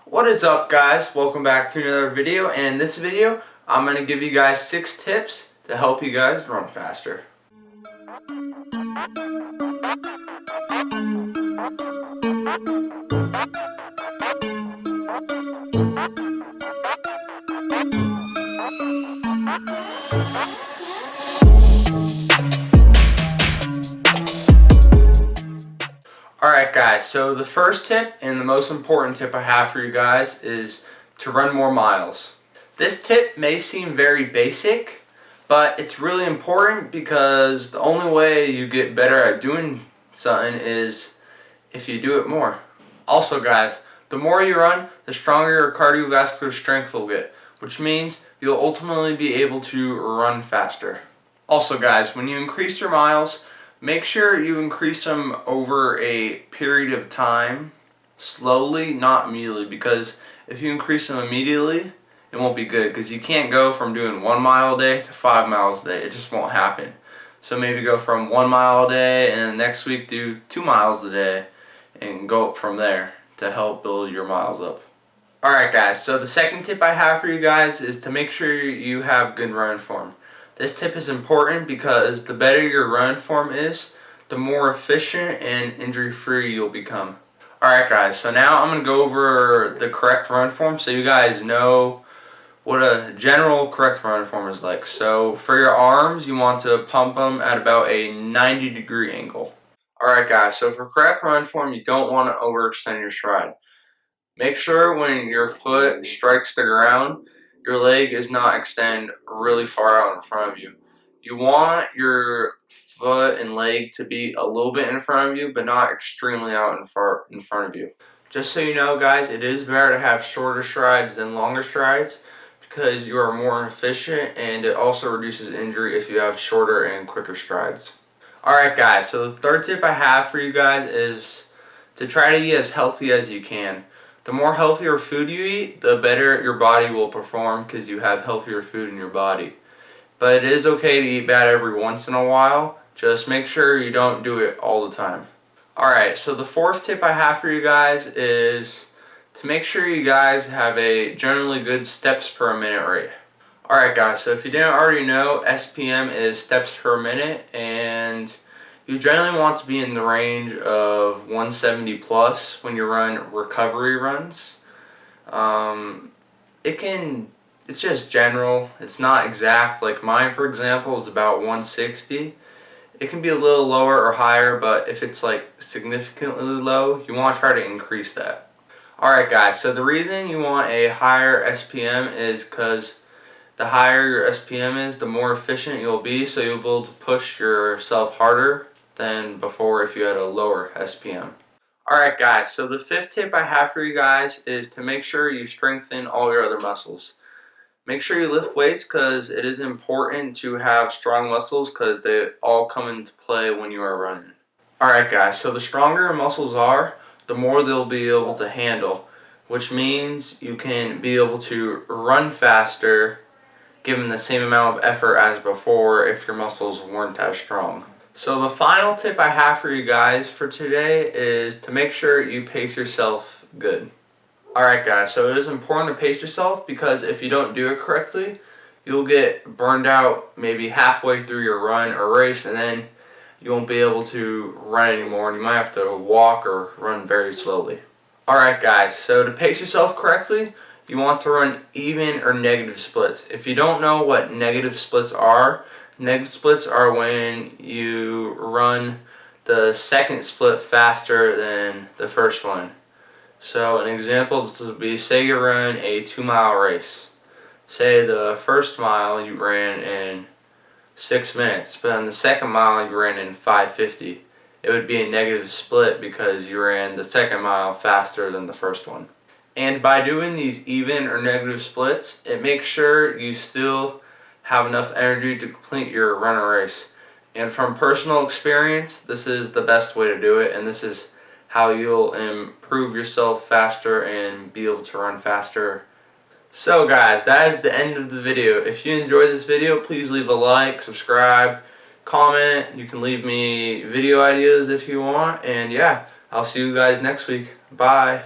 What is up, guys? Welcome back to another video, and in this video I'm going to give you guys 6 tips to help you guys run faster. Alright guys, so the first tip and the most important tip I have for you guys is to run more miles. This tip may seem very basic, but it's really important because the only way you get better at doing something is if you do it more. Also guys, the more you run, the stronger your cardiovascular strength will get, which means you'll ultimately be able to run faster. Also guys, when you increase your miles, make sure you increase them over a period of time, slowly, not immediately, because if you increase them immediately, it won't be good, because you can't go from doing 1 mile a day to 5 miles a day. It just won't happen. So maybe go from 1 mile a day and next week do 2 miles a day and go up from there to help build your miles up. Alright guys, so the second tip I have for you guys is to make sure you have good running form. This tip is important because the better your run form is, the more efficient and injury-free you'll become. Alright guys, so now I'm going to go over the correct run form so you guys know what a general correct run form is like. So for your arms, you want to pump them at about a 90-degree angle. Alright guys, so for correct run form, you don't want to overextend your stride. Make sure when your foot strikes the ground, your leg is not extend really far out in front of you. You want your foot and leg to be a little bit in front of you, but not extremely out in front of you. Just so you know guys, it is better to have shorter strides than longer strides because you are more efficient, and it also reduces injury if you have shorter and quicker strides. Alright guys, so the third tip I have for you guys is to try to eat as healthy as you can. The more healthier food you eat, the better your body will perform because you have healthier food in your body. But it is okay to eat bad every once in a while. Just make sure you don't do it all the time. Alright, so the fourth tip I have for you guys is to make sure you guys have a generally good steps per minute rate. Alright guys, so if you didn't already know, SPM is steps per minute, and you generally want to be in the range of 170 plus when you run recovery runs. It's just general. It's not exact. Like mine, for example, is about 160. It can be a little lower or higher, but if it's like significantly low, you want to try to increase that. Alright guys, so the reason you want a higher SPM is because the higher your SPM is, the more efficient you'll be, so you'll be able to push yourself harder than before if you had a lower SPM. Alright guys, so the fifth tip I have for you guys is to make sure you strengthen all your other muscles. Make sure you lift weights because it is important to have strong muscles because they all come into play when you are running. Alright guys, so the stronger your muscles are, the more they'll be able to handle, which means you can be able to run faster given the same amount of effort as before if your muscles weren't as strong. So the final tip I have for you guys for today is to make sure you pace yourself good. Alright guys, so it is important to pace yourself because if you don't do it correctly, you'll get burned out maybe halfway through your run or race, and then you won't be able to run anymore and you might have to walk or run very slowly. Alright guys, so to pace yourself correctly, you want to run even or negative splits. If you don't know what negative splits are when you run the second split faster than the first one. So an example would be, say you run a 2-mile race. Say the first mile you ran in 6 minutes, but on the second mile you ran in 5:50. It would be a negative split because you ran the second mile faster than the first one. And by doing these even or negative splits, it makes sure you still have enough energy to complete your run or race. And from personal experience, this is the best way to do it, and this is how you'll improve yourself faster and be able to run faster. So guys, that is the end of the video. If you enjoyed this video, please leave a like, subscribe, comment. You can leave me video ideas if you want, and yeah, I'll see you guys next week. Bye.